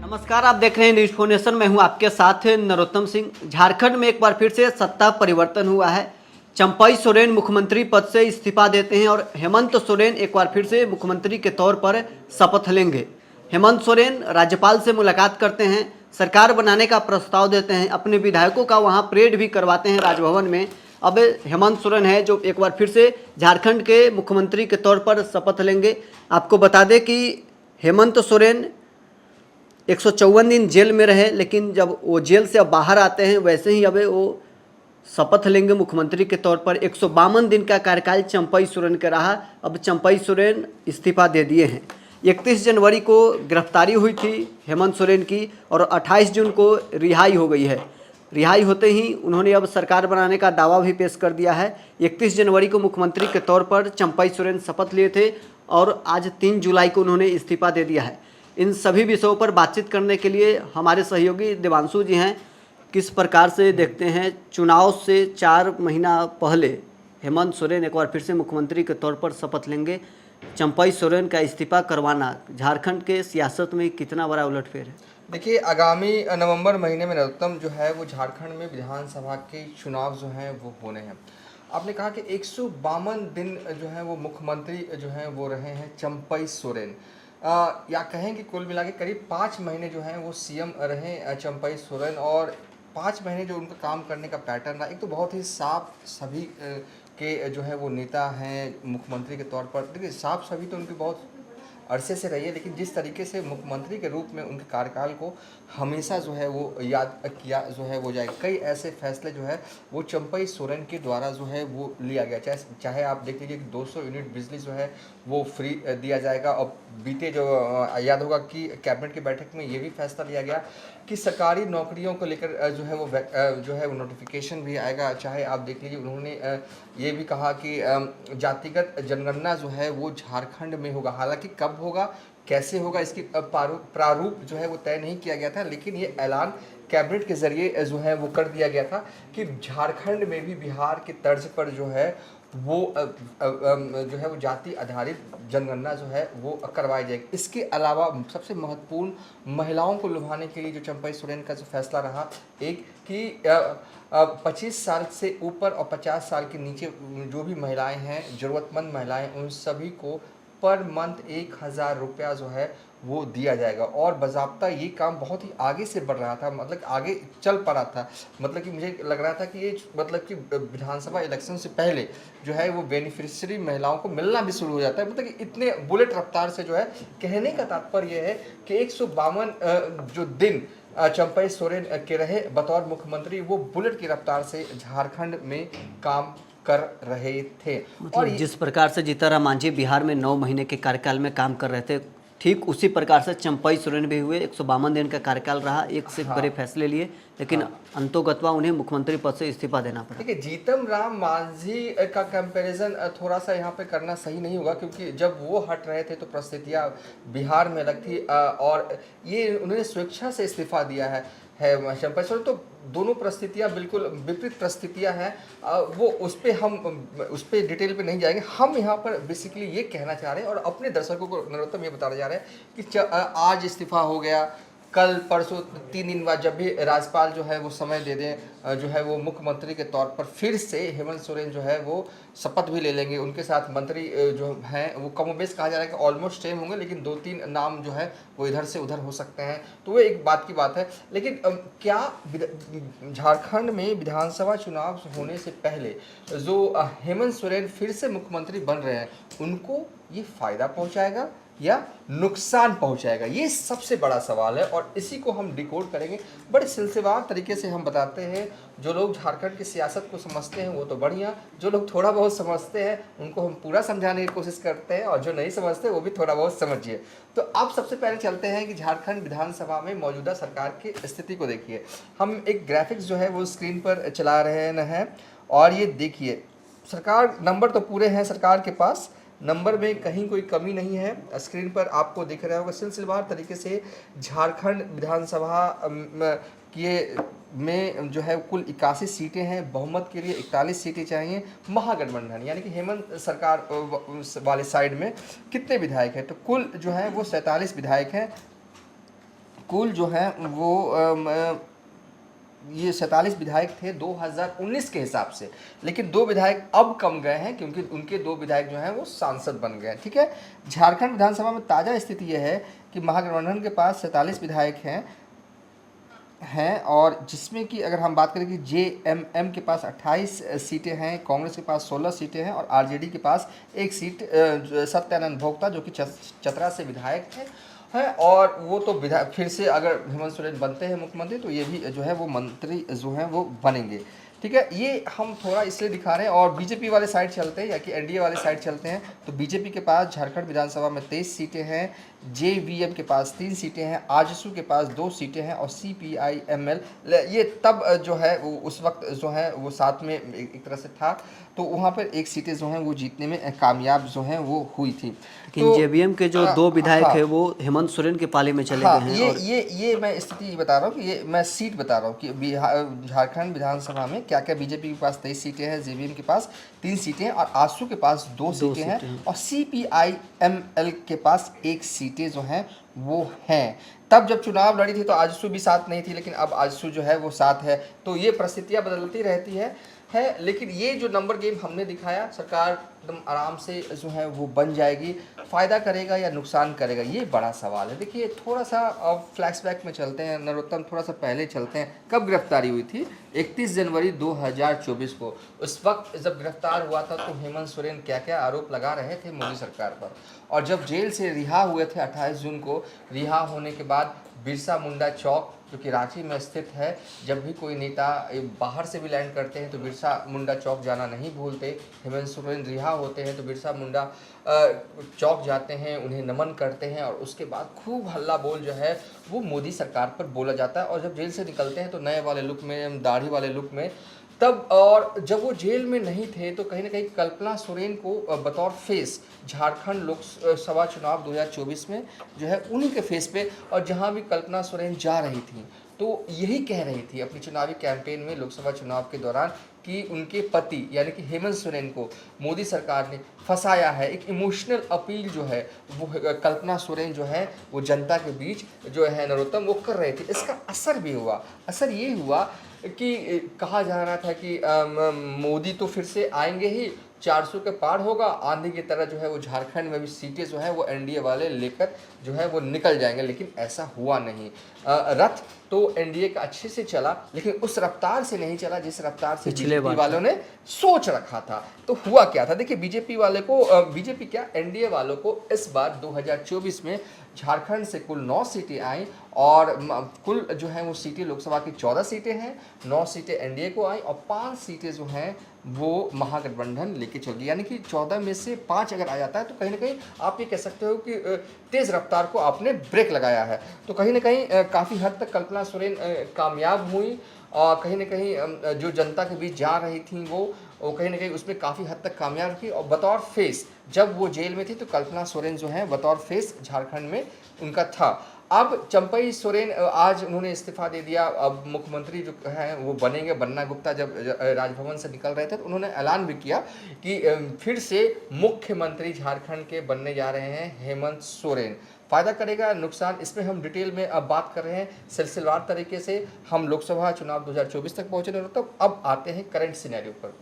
नमस्कार, आप देख रहे हैं न्यूज फोनेशन। मैं हूं आपके साथ नरोत्तम सिंह। झारखंड में एक बार फिर से सत्ता परिवर्तन हुआ है। चंपई सोरेन मुख्यमंत्री पद से इस्तीफा देते हैं और हेमंत सोरेन एक बार फिर से मुख्यमंत्री के तौर पर शपथ लेंगे। हेमंत सोरेन राज्यपाल से मुलाकात करते हैं, सरकार बनाने का प्रस्ताव देते हैं, अपने विधायकों का वहां परेड भी करवाते हैं राजभवन में। अब हेमंत सोरेन है जो एक बार फिर से झारखंड के मुख्यमंत्री के तौर पर शपथ लेंगे। आपको बता दें कि हेमंत सोरेन 154 दिन जेल में रहे, लेकिन जब वो जेल से अब बाहर आते हैं वैसे ही अब वो शपथ लेंगे मुख्यमंत्री के तौर पर। 152 दिन का कार्यकाल चंपई सोरेन का रहा। अब चंपई सोरेन इस्तीफा दे दिए हैं। 31 जनवरी को गिरफ्तारी हुई थी हेमंत सोरेन की और 28 जून को रिहाई हो गई है। रिहाई होते ही उन्होंने अब सरकार बनाने का दावा भी पेश कर दिया है। 31 जनवरी को मुख्यमंत्री के तौर पर चंपई सोरेन शपथ लिए थे और आज 3 जुलाई को उन्होंने इस्तीफा दे दिया है। इन सभी विषयों पर बातचीत करने के लिए हमारे सहयोगी देवांशु जी हैं। किस प्रकार से देखते हैं चुनाव से 4 महीना पहले हेमंत सोरेन एक बार फिर से मुख्यमंत्री के तौर पर शपथ लेंगे, चंपई सोरेन का इस्तीफा करवाना झारखंड के सियासत में कितना बड़ा उलटफेर है? देखिए, आगामी नवंबर महीने में नरोत्तम जो है वो झारखंड में विधानसभा के चुनाव जो हैं वो होने हैं। आपने कहा कि 152 दिन जो है वो मुख्यमंत्री जो हैं वो रहे हैं चंपई सोरेन। या कहें कि कुल मिला के करीब 5 महीने जो हैं वो सीएम रहे चंपई सोरेन। और 5 महीने जो उनका काम करने का पैटर्न रहा, एक तो बहुत ही साफ सभी के जो है वो नेता हैं मुख्यमंत्री के तौर पर। देखिए, साफ सभी तो उनकी बहुत अरसे से रही है, लेकिन जिस तरीके से मुख्यमंत्री के रूप में उनके कार्यकाल को हमेशा जो है वो याद किया जो है वो जाएगा। कई ऐसे फैसले जो है वो चंपई सोरेन के द्वारा जो है वो लिया गया। चाहे आप देख लीजिए कि 200 यूनिट बिजली जो है वो फ्री दिया जाएगा। और बीते जो याद होगा कि कैबिनेट की बैठक में ये भी फैसला लिया गया कि सरकारी नौकरियों को लेकर जो है वो नोटिफिकेशन भी आएगा। चाहे आप देख लीजिए उन्होंने ये भी कहा कि जातिगत जनगणना जो है वो झारखंड में होगा। हालांकि कब होगा, कैसे होगा, इसकी प्रारूप जो है वो तय नहीं किया गया था, लेकिन ये ऐलान कैबिनेट के जरिए जो है वो कर दिया गया था कि झारखंड में भी बिहार के तर्ज पर जो है वो जो है वो जाति आधारित जनगणना जो है वो करवाई जाएगी। इसके अलावा सबसे महत्वपूर्ण महिलाओं को लुभाने के लिए जो चंपई सोरेन का जो फैसला रहा, एक कि 25 साल से ऊपर और 50 साल के नीचे जो भी महिलाएं हैं, ज़रूरतमंद महिलाएं, उन सभी को पर मंथ 1000 रुपया जो है वो दिया जाएगा। और बाज़ाब्ता ये काम बहुत ही आगे से बढ़ रहा था, मतलब आगे चल पड़ा था। मतलब कि मुझे लग रहा था कि ये मतलब कि विधानसभा इलेक्शन से पहले जो है वो बेनिफिशियरी महिलाओं को मिलना भी शुरू हो जाता है। मतलब कि इतने बुलेट रफ्तार से जो है, कहने का तात्पर्य है कि 152 जो दिन चंपई सोरेन के रहे बतौर मुख्यमंत्री, वो बुलेट की रफ्तार से झारखंड में काम कर रहे थे। मतलब और जिस प्रकार से जीतनराम मांझी बिहार में 9 महीने के कार्यकाल में काम कर रहे थे, ठीक उसी प्रकार से चंपई सोरेन भी हुए। 152 दिन का कार्यकाल रहा, एक से बड़े फैसले लिए, लेकिन अंतोगत्वा उन्हें मुख्यमंत्री पद से इस्तीफा देना पड़ा। देखिए, जीतनराम मांझी का कंपैरिजन थोड़ा सा यहाँ पे करना सही नहीं होगा, क्योंकि जब वो हट रहे थे तो परिस्थितियाँ बिहार में अलग थी। और ये उन्होंने स्वेच्छा से इस्तीफा दिया है चंपई सोरेन। तो दोनों परिस्थितियाँ बिल्कुल विपरीत परिस्थितियाँ हैं। वो उस पर डिटेल पे नहीं जाएंगे। हम यहाँ पर बेसिकली ये कहना चाह रहे हैं और अपने दर्शकों को नरोत्तम ये बताना चाह रहे हैं कि आज इस्तीफा हो गया, कल परसों 3 दिन बाद जब भी राज्यपाल जो है वो समय दे दें, जो है वो मुख्यमंत्री के तौर पर फिर से हेमंत सोरेन जो है वो शपथ भी ले लेंगे। उनके साथ मंत्री जो हैं वो कमोबेश कहा जा रहा है कि ऑलमोस्ट सेम होंगे, लेकिन 2-3 नाम जो है वो इधर से उधर हो सकते हैं। तो वो एक बात की बात है। लेकिन क्या झारखंड में विधानसभा चुनाव होने से पहले जो हेमंत सोरेन फिर से मुख्यमंत्री बन रहे हैं, उनको ये फायदा पहुंचाएगा या नुकसान पहुंचाएगा? ये सबसे बड़ा सवाल है और इसी को हम डिकोड करेंगे। बड़े सिलसिलेवार तरीके से हम बताते हैं। जो लोग झारखंड की सियासत को समझते हैं वो तो बढ़िया, जो लोग थोड़ा बहुत समझते हैं उनको हम पूरा समझाने की कोशिश करते हैं, और जो नहीं समझते वो भी थोड़ा बहुत समझिए। तो आप सबसे पहले चलते हैं कि झारखंड विधानसभा में मौजूदा सरकार की स्थिति को देखिए। हम एक ग्राफिक्स जो है वो स्क्रीन पर चला रहे हैं और ये देखिए, सरकार नंबर तो पूरे हैं सरकार के पास, नंबर में कहीं कोई कमी नहीं है। स्क्रीन पर आपको दिख रहा होगा सिलसिलेवार तरीके से झारखंड विधानसभा में जो है कुल 81 सीटें हैं। बहुमत के लिए 41 सीटें चाहिए। महागठबंधन यानी कि हेमंत सरकार वाले साइड में कितने विधायक हैं, तो कुल जो है वो 47 विधायक हैं। कुल जो है वो ये 47 विधायक थे 2019 के हिसाब से, लेकिन 2 विधायक अब कम गए हैं क्योंकि उनके 2 विधायक जो हैं वो सांसद बन गए हैं। ठीक है, झारखंड विधानसभा में ताज़ा स्थिति यह है कि महागठबंधन के पास 47 विधायक हैं और जिसमें कि अगर हम बात करें कि जेएमएम के पास 28 सीटें हैं, कांग्रेस के पास 16 सीटें हैं और आरजेडी के पास 1 सीट सत्यानंद भोक्ता जो कि चतरा से विधायक थे है। और वो तो विधायक फिर से अगर हेमंत सोरेन बनते हैं मुख्यमंत्री तो ये भी जो है वो मंत्री जो हैं वो बनेंगे। ठीक है, ये हम थोड़ा इसलिए दिखा रहे हैं। और बीजेपी वाले साइड चलते हैं या कि एनडीए वाले साइड चलते हैं तो बीजेपी के पास झारखंड विधानसभा में 23 सीटें हैं, जेवीएम के पास 3 सीटें हैं, आजसू के पास 2 सीटें हैं और सीपीआईएमएल ये तब जो है वो उस वक्त जो है वो साथ में एक तरह से था तो वहाँ पर 1 सीटें जो हैं वो जीतने में कामयाब जो हैं वो हुई थी। लेकिन जेवीएम के जो 2 विधायक हाँ, है वो हेमंत सोरेन के पाले में चले हाँ, गए हैं। ये मैं स्थिति बता रहा हूँ कि ये मैं सीट बता रहा हूँ कि झारखंड विधानसभा में क्या क्या बीजेपी के पास 23 सीटें हैं, जेवीएम के पास 3 सीटें हैं और आजसू के पास 2 सीटें हैं और सीपीआईएमएल के पास 1 सीटें जो हैं वो हैं। तब जब चुनाव लड़ी थी तो आजसू भी साथ नहीं थी, लेकिन अब आजसू जो है वो साथ है। तो ये परिस्थितियाँ बदलती रहती है लेकिन ये जो नंबर गेम हमने दिखाया सरकार एकदम आराम से जो है वो बन जाएगी। फ़ायदा करेगा या नुकसान करेगा ये बड़ा सवाल है। देखिए थोड़ा सा अब फ्लैशबैक में चलते हैं नरोत्तम, थोड़ा सा पहले चलते हैं। कब गिरफ्तारी हुई थी? 31 जनवरी 2024 को। उस वक्त जब गिरफ्तार हुआ था तो हेमंत सोरेन क्या क्या आरोप लगा रहे थे मोदी सरकार पर, और जब जेल से रिहा हुए थे 28 जून को, रिहा होने के बाद बिरसा मुंडा चौक जो कि रांची में स्थित है, जब भी कोई नेता बाहर से भी लैंड करते हैं तो बिरसा मुंडा चौक जाना नहीं भूलते। हेमंत सोरेन रिहा होते हैं तो बिरसा मुंडा चौक जाते हैं, उन्हें नमन करते हैं और उसके बाद खूब हल्ला बोल जो है वो मोदी सरकार पर बोला जाता है। और जब जेल से निकलते हैं तो नए वाले लुक में, दाढ़ी वाले लुक में तब, और जब वो जेल में नहीं थे तो कहीं ना कहीं कल्पना सोरेन को बतौर फेस झारखंड लोकसभा चुनाव 2024 में जो है उन्हीं के फेस पे, और जहां भी कल्पना सोरेन जा रही थी तो यही कह रही थी अपनी चुनावी कैंपेन में लोकसभा चुनाव के दौरान कि उनके पति यानी कि हेमंत सोरेन को मोदी सरकार ने फंसाया है। एक इमोशनल अपील जो है वो कल्पना सोरेन जो है वो जनता के बीच जो है नरोत्तम वो कर रहे थे। इसका असर भी हुआ। असर ये हुआ कि कहा जा रहा था कि मोदी तो फिर से आएंगे ही, 400 के पार होगा, आंधी की तरह जो है वो झारखंड में भी सीटें जो है वो एनडीए वाले लेकर जो है वो निकल जाएंगे, लेकिन ऐसा हुआ नहीं। रथ तो एनडीए का अच्छे से चला लेकिन उस रफ्तार से नहीं चला जिस रफ्तार से बीजेपी वालों ने सोच रखा था। तो हुआ क्या था? देखिए बीजेपी वाले को, बीजेपी क्या एनडीए वालों को इस बार 2024 में झारखंड से कुल 9 सीटें आई और कुल जो है वो सीटें लोकसभा की 14 सीटें हैं, 9 सीटें एनडीए को आई और 5 सीटें जो हैं वो महागठबंधन लेके चल गई। यानी कि 14 में से 5 अगर आ जाता है तो कहीं ना कहीं आप ये कह सकते हो कि तेज़ रफ्तार को आपने ब्रेक लगाया है। तो कहीं ना कहीं काफ़ी हद तक कल्पना सोरेन कामयाब हुई और कहीं ना कहीं जो जनता के बीच जा रही थी वो कहीं ना कहीं उसमें काफ़ी हद तक कामयाब थी। और बतौर फेस जब वो जेल में थी तो कल्पना सोरेन जो है बतौर फेस झारखंड में उनका था। अब चंपई सोरेन आज उन्होंने इस्तीफा दे दिया। अब मुख्यमंत्री जो हैं वो बनेंगे। बन्ना गुप्ता जब राजभवन से निकल रहे थे तो उन्होंने ऐलान भी किया कि फिर से मुख्यमंत्री झारखंड के बनने जा रहे हैं हेमंत सोरेन। फ़ायदा करेगा नुकसान, इसमें हम डिटेल में अब बात कर रहे हैं सिलसिलेवार तरीके से। हम लोकसभा चुनाव 2024 तक पहुँचे नहीं, तो अब आते हैं करंट सिनेरियो पर।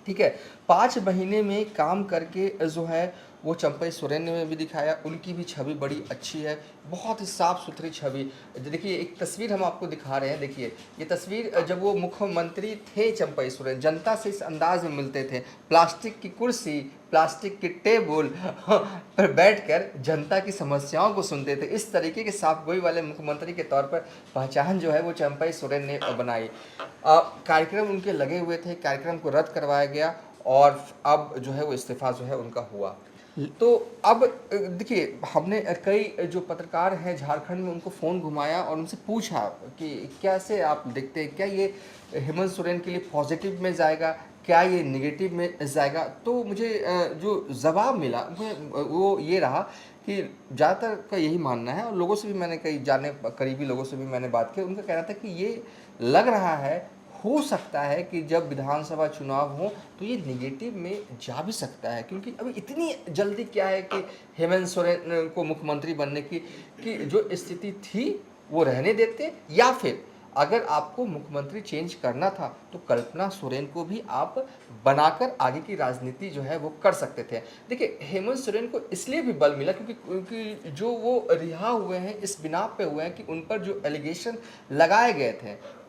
ठीक है, 5 महीने में काम करके जो है वो चंपई सोरेन ने भी दिखाया। उनकी भी छवि बड़ी अच्छी है, बहुत ही साफ़ सुथरी छवि। देखिए एक तस्वीर हम आपको दिखा रहे हैं। देखिए ये तस्वीर जब वो मुख्यमंत्री थे चंपई सोरेन, जनता से इस अंदाज में मिलते थे, प्लास्टिक की कुर्सी, प्लास्टिक की टेबल पर बैठकर जनता की समस्याओं को सुनते थे। इस तरीके के साफगोई वाले मुख्यमंत्री के तौर पर पहचान जो है वो चंपई सोरेन ने बनाई। कार्यक्रम उनके लगे हुए थे, कार्यक्रम को रद्द करवाया गया और अब जो है वो इस्तीफा जो है उनका हुआ। तो अब देखिए हमने कई जो पत्रकार हैं झारखंड में उनको फ़ोन घुमाया और उनसे पूछा कि कैसे आप देखते हैं, क्या ये हेमंत सोरेन के लिए पॉजिटिव में जाएगा, क्या ये नेगेटिव में जाएगा? तो मुझे जो जवाब मिला वो ये रहा कि ज़्यादातर का यही मानना है और लोगों से भी मैंने कई जाने करीबी लोगों से भी मैंने बात की, उनका कहना था कि ये लग रहा है, हो सकता है कि जब विधानसभा चुनाव हो तो ये नेगेटिव में जा भी सकता है, क्योंकि अभी इतनी जल्दी क्या है कि हेमंत सोरेन को मुख्यमंत्री बनने की कि जो स्थिति थी वो रहने देते, या फिर अगर आपको मुख्यमंत्री चेंज करना था तो कल्पना सोरेन को भी आप बनाकर आगे की राजनीति जो है वो कर सकते थे। देखिए, हेमंत सोरेन को इसलिए भी बल मिला क्योंकि जो वो रिहा हुए हैं इस बिना पे हुए हैं कि उन पर जो एलिगेशन लगाए गए थे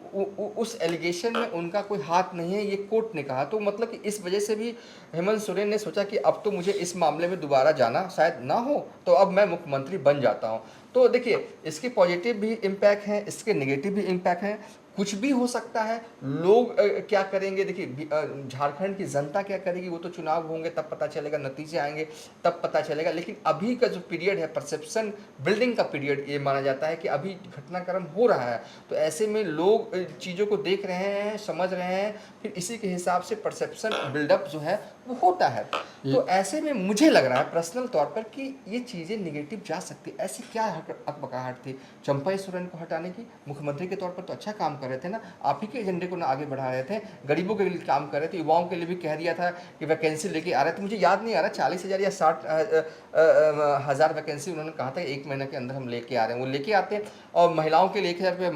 उस एलिगेशन में उनका कोई हाथ नहीं है, ये कोर्ट ने कहा। तो मतलब कि इस वजह से भी हेमंत सोरेन ने सोचा कि अब तो मुझे इस मामले में दोबारा जाना शायद ना हो, तो अब मैं मुख्यमंत्री बन जाता हूँ। तो देखिए, इसके पॉजिटिव भी इम्पैक्ट हैं, इसके नेगेटिव भी इम्पैक्ट हैं। कुछ भी हो सकता है, लोग क्या करेंगे, देखिए झारखंड की जनता क्या करेगी वो तो चुनाव होंगे तब पता चलेगा, नतीजे आएंगे तब पता चलेगा। लेकिन अभी का जो पीरियड है, परसेप्शन बिल्डिंग का पीरियड ये माना जाता है कि अभी घटनाक्रम हो रहा है, तो ऐसे में लोग चीज़ों को देख रहे हैं, समझ रहे हैं, फिर इसी के हिसाब से परसेप्शन बिल्डअप जो है वो होता है। तो ऐसे में मुझे लग रहा है पर्सनल तौर पर कि ये चीज़ें निगेटिव जा सकती। ऐसी क्या अकबकाहट थी चंपई सोरेन को हटाने की? मुख्यमंत्री के तौर पर तो अच्छा काम कर रहे थे ना, आप ही के एजेंडे को ना आगे बढ़ा रहे थे, गरीबों के लिए काम कर रहे थे, युवाओं के लिए भी कह दिया था कि वैकेंसी लेके आ रहे थे। मुझे याद नहीं आ रहा 40,000 या 60,000 वैकेंसी उन्होंने कहा था 1 महीने के अंदर हम लेके आ रहे हैं। वो लेके आते हैं और महिलाओं के लिए 1,000 रुपये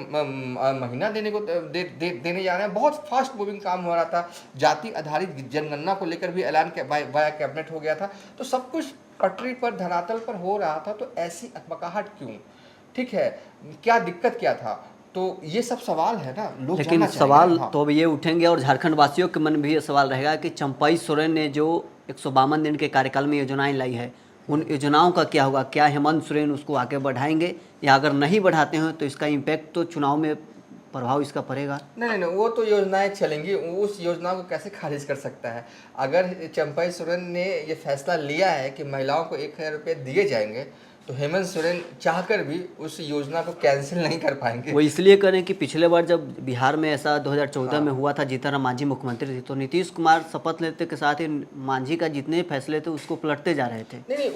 महीना देने को देने जा रहे हैं। बहुत फास्ट मूविंग काम हो रहा था, जाति आधारित जनगणना को लेकर भी ऐलान वाया कैबिनेट हो गया था। तो सब कुछ पटरी पर, धरातल पर हो रहा था, तो ऐसी अकबकाहट क्यों? ठीक है, क्या दिक्कत क्या था? तो ये सब सवाल है ना, लोग लेकिन जानना चाहेंगे सवाल ना। हाँ। तो अब ये उठेंगे और झारखंड वासियों के मन में भी ये सवाल रहेगा कि चंपई सोरेन ने जो 152 दिन के कार्यकाल में योजनाएं लाई है, उन योजनाओं का क्या होगा? क्या हेमंत सोरेन उसको आगे बढ़ाएंगे, या अगर नहीं बढ़ाते हैं तो इसका इम्पैक्ट तो चुनाव में प्रभाव इसका पड़ेगा? नहीं, वो तो योजनाएं चलेंगी, उस योजना को कैसे खारिज कर सकता है? अगर चंपई सोरेन ने ये फैसला लिया है कि महिलाओं को 1,000 रुपये दिए जाएंगे, तो हेमंत सोरेन चाहकर भी उस योजना को कैंसिल नहीं कर पाएंगे। वो इसलिए करें कि पिछले बार जब बिहार में ऐसा 2014 में हाँ। हुआ था, जीतनराम मांझी मुख्यमंत्री थे, तो नीतीश कुमार शपथ लेते के साथ ही मांझी का जितने फैसले थे उसको पलटते जा रहे थे। नहीं,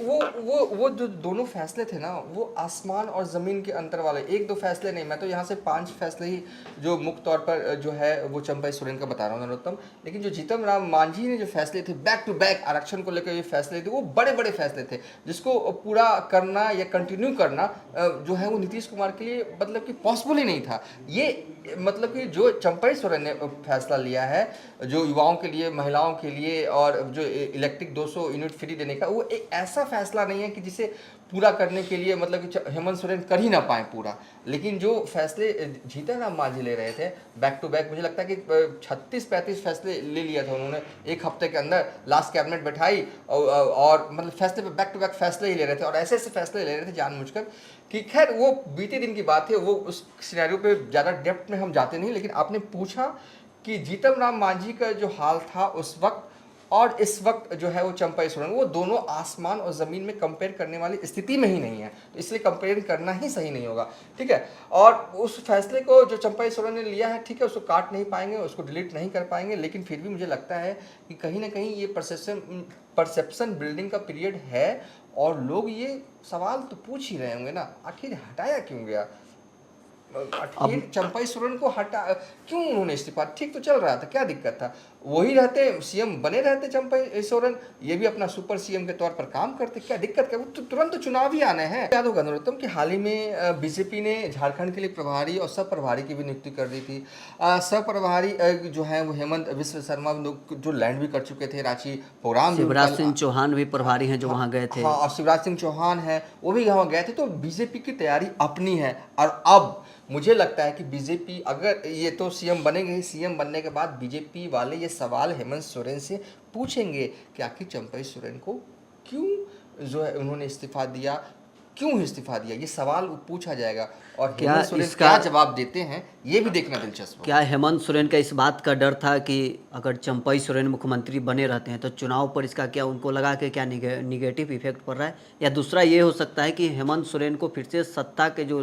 वो जो दोनों फैसले थे ना, वो आसमान और ज़मीन के अंतर वाले, 1-2 फैसले नहीं। मैं तो यहाँ से 5 फैसले ही जो मुख्य तौर पर जो है वो चंपई सोरेन का बता रहा हूँ नरोत्तम। लेकिन जो जीतन राम मांझी ने जो फैसले थे, बैक टू बैक आरक्षण को लेकर ये फैसले थे, वो बड़े बड़े फैसले थे, जिसको पूरा करना या कंटिन्यू करना जो है वो नीतीश कुमार के लिए मतलब कि पॉसिबल ही नहीं था। ये मतलब कि जो चंपई सोरेन ने फैसला लिया है, जो युवाओं के लिए, महिलाओं के लिए, और जो इलेक्ट्रिक 200 यूनिट फ्री देने का, वो एक ऐसा फैसला नहीं है कि जिसे पूरा करने के लिए मतलब कि हेमंत सोरेन कर ही ना पाए पूरा। लेकिन जो फैसले जीतन राम मांझी ले रहे थे बैक टू बैक, मुझे लगता है कि 36-35 फैसले ले लिया था उन्होंने एक हफ्ते के अंदर। लास्ट कैबिनेट बैठाई और मतलब फैसले पे बैक टू बैक फैसले ही ले रहे थे, और ऐसे ऐसे फैसले ले रहे थे जानबूझकर कि खैर वो बीते दिन की बात है, वो उस सिनेरियो पे ज़्यादा डेप्थ में हम जाते नहीं। लेकिन आपने पूछा कि जीतन राम मांझी का जो हाल था उस वक्त और इस वक्त जो है वो चंपई सोरेन, वो दोनों आसमान और ज़मीन में कंपेयर करने वाली स्थिति में ही नहीं है, तो इसलिए कंपेयर करना ही सही नहीं होगा। ठीक है, और उस फैसले को जो चंपई सोरेन ने लिया है, ठीक है, उसको काट नहीं पाएंगे, उसको डिलीट नहीं कर पाएंगे, लेकिन फिर भी मुझे लगता है कि कहीं ना कहीं ये परसेप्शन बिल्डिंग का पीरियड है, और लोग ये सवाल तो पूछ ही रहे होंगे ना, आखिर हटाया क्यों गया? आखिर चंपई सोरेन को हटा क्यों उन्होंने इस्तीफा? ठीक तो चल रहा था, क्या दिक्कत था? वही रहते, सीएम बने रहते चंपई सोरेन, ये भी अपना सुपर सीएम के तौर पर काम करते, क्या दिक्कत? क्या तो तुरंत तो चुनाव ही आने हैं। याद होगा नरोत्तम कि हाल ही में बीजेपी ने झारखंड के लिए प्रभारी और सब प्रभारी की भी नियुक्ति कर दी थी। सब प्रभारी जो है वो हेमंत विश्व शर्मा जो लैंड भी कर चुके थे, रांची प्रोग्राम। शिवराज सिंह चौहान भी प्रभारी हैं जो वहाँ गए थे। हाँ, और शिवराज सिंह चौहान है, वो भी यहाँ गए थे। तो बीजेपी की तैयारी अपनी है, और अब मुझे लगता है कि बीजेपी अगर ये तो सीएम बनेंगे ही, सीएम बनने के बाद बीजेपी वाले ये सवाल हेमंत सोरेन से पूछेंगे कि आखिर चंपई सोरेन को क्यों जो है उन्होंने इस्तीफा दिया, क्यों इस्तीफा दिया, ये सवाल पूछा जाएगा। और हेमंत सोरेन क्या जवाब देते हैं ये भी देखना दिलचस्प है। क्या हेमंत सोरेन का इस बात का डर था कि अगर चंपई सोरेन मुख्यमंत्री बने रहते हैं तो चुनाव पर इसका क्या उनको लगा कि क्या निगेटिव इफेक्ट पड़ रहा है? या दूसरा ये हो सकता है कि हेमंत सोरेन को फिर से सत्ता के जो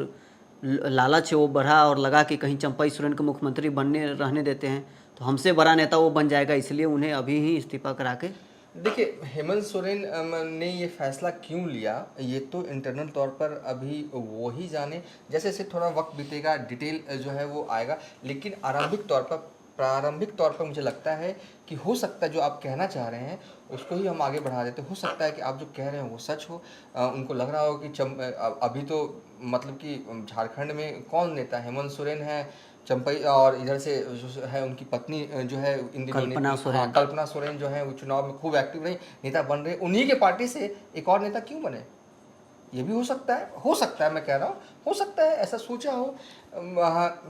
लालच है वो बढ़ा और लगा कि कहीं चंपई सोरेन को मुख्यमंत्री बनने रहने देते हैं तो हमसे बड़ा नेता वो बन जाएगा, इसलिए उन्हें अभी ही इस्तीफा करा के। देखिए, हेमंत सोरेन ने ये फैसला क्यों लिया, ये तो इंटरनल तौर पर अभी वो ही जाने। जैसे जैसे थोड़ा वक्त बीतेगा डिटेल जो है वो आएगा, लेकिन आरंभिक तौर पर प्रारंभिक तौर पर मुझे लगता है कि हो सकता है जो आप कहना चाह रहे हैं उसको ही हम आगे बढ़ा देते। हो सकता है कि आप जो कह रहे हैं वो सच हो। उनको लग रहा हो कि अभी तो मतलब कि झारखंड में कौन नेता, हेमंत सोरेन है, चंपई, और इधर से जो है उनकी पत्नी जो है इन दिनों कल्पना सोरेन। हाँ, कल्पना सोरेन जो है वो चुनाव में खूब एक्टिव रही, नेता बन रहे। उन्हीं के पार्टी से एक और नेता क्यों बने? ये भी हो सकता है, हो सकता है, मैं कह रहा हूँ हो सकता है ऐसा सोचा हो,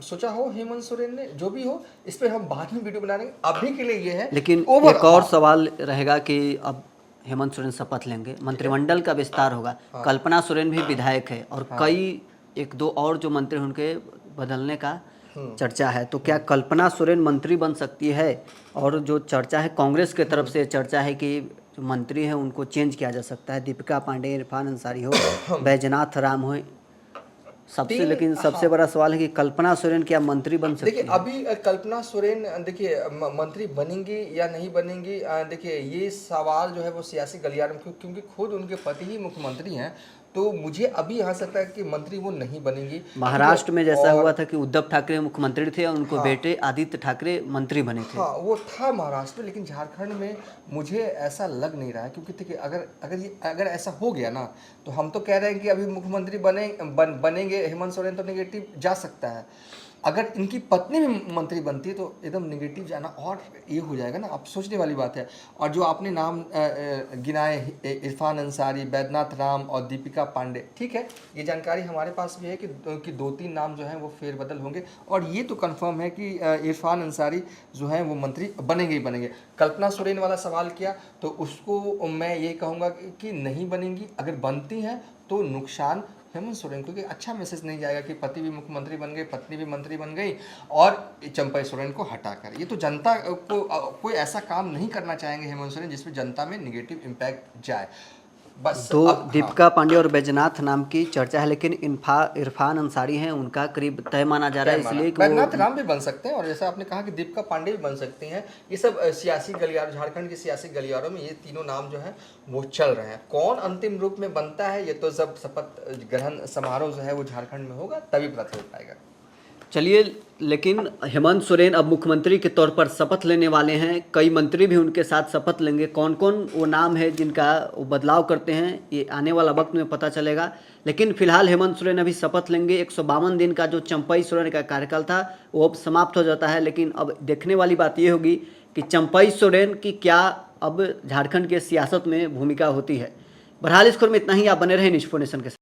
सोचा हो हेमंत सोरेन ने। जो भी हो, इस पर हम बाद में वीडियो बना लेंगे। अभी के लिए ये है। लेकिन ओवर एक और सवाल रहेगा कि अब हेमंत सोरेन शपथ लेंगे, मंत्रिमंडल का विस्तार होगा, हाँ। कल्पना सोरेन भी विधायक है और हाँ। कई एक दो और जो मंत्री उनके बदलने का हम्म। चर्चा है, तो क्या कल्पना सोरेन मंत्री बन सकती है? और जो चर्चा है कांग्रेस के तरफ से चर्चा है कि जो मंत्री हैं उनको चेंज किया जा सकता है, दीपिका पांडे, इरफान अंसारी हो, बैजनाथ राम हो, लेकिन सबसे हाँ। बड़ा सवाल है कि कल्पना सोरेन क्या मंत्री बन सकती देखिए है? अभी कल्पना सोरेन देखिए मंत्री बनेंगी या नहीं बनेंगी, देखिए ये सवाल जो है वो सियासी गलियारे में, क्योंकि खुद उनके पति ही मुख्यमंत्री हैं, तो मुझे अभी यहाँ से लगता है कि मंत्री वो नहीं बनेंगी, ठीक है। महाराष्ट्र में जैसा और हुआ था कि उद्धव ठाकरे मुख्यमंत्री थे और उनको हाँ। बेटे आदित्य ठाकरे मंत्री बने थे। हाँ, वो था महाराष्ट्र में, लेकिन झारखंड में मुझे ऐसा लग नहीं रहा है, क्योंकि देखिए अगर ऐसा हो गया ना, तो हम तो कह रहे हैं कि अभी मुख्यमंत्री बनेंगे हेमंत सोरेन, तो नेगेटिव जा सकता है। अगर इनकी पत्नी भी मंत्री बनती है तो एकदम नेगेटिव जाना और ये हो जाएगा ना, आप सोचने वाली बात है। और जो आपने नाम गिनाए, इरफान अंसारी, बैद्यनाथ राम और दीपिका पांडे, ठीक है, ये जानकारी हमारे पास भी है कि 2-3 नाम जो हैं वो फेरबदल होंगे, और ये तो कंफर्म है कि इरफान अंसारी जो हैं वो मंत्री बनेंगे ही बनेंगे। कल्पना सोरेन वाला सवाल किया तो उसको मैं ये कहूँगा कि नहीं बनेंगी। अगर बनती हैं तो नुकसान हेमंत सोरेन, क्योंकि अच्छा मैसेज नहीं जाएगा कि पति भी मुख्यमंत्री बन गए, पत्नी भी मंत्री बन गई, और चंपई सोरेन को हटाकर। ये तो जनता को कोई ऐसा काम नहीं करना चाहेंगे हेमंत सोरेन जिसमें जनता में निगेटिव इम्पैक्ट जाए। बस तो अब दीपिका पांडे और बैजनाथ नाम की चर्चा है, लेकिन इरफान अंसारी हैं, उनका करीब तय माना जा रहा है, इसलिए कि बैद्यनाथ वो राम भी बन सकते हैं, और जैसा आपने कहा कि दीपिका पांडे भी बन सकती हैं। ये सब सियासी गलियारों, झारखंड के सियासी गलियारों में ये तीनों नाम जो हैं वो चल रहे हैं। कौन अंतिम रूप में बनता है ये तो जब शपथ ग्रहण समारोह जो है वो झारखंड में होगा तभी पता चल पाएगा। चलिए, लेकिन हेमंत सोरेन अब मुख्यमंत्री के तौर पर शपथ लेने वाले हैं, कई मंत्री भी उनके साथ शपथ लेंगे। कौन कौन वो नाम है जिनका वो बदलाव करते हैं, ये आने वाला वक्त में पता चलेगा। लेकिन फिलहाल हेमंत सोरेन अभी शपथ लेंगे। 152 दिन का जो चंपई सोरेन का कार्यकाल था वो अब समाप्त हो जाता है, लेकिन अब देखने वाली बात ये होगी कि चंपई सोरेन की क्या अब झारखंड के सियासत में भूमिका होती है। बहरहाल इस खबर में इतना ही। आप बने रहे न्यूज़ 4 नेशन के साथ।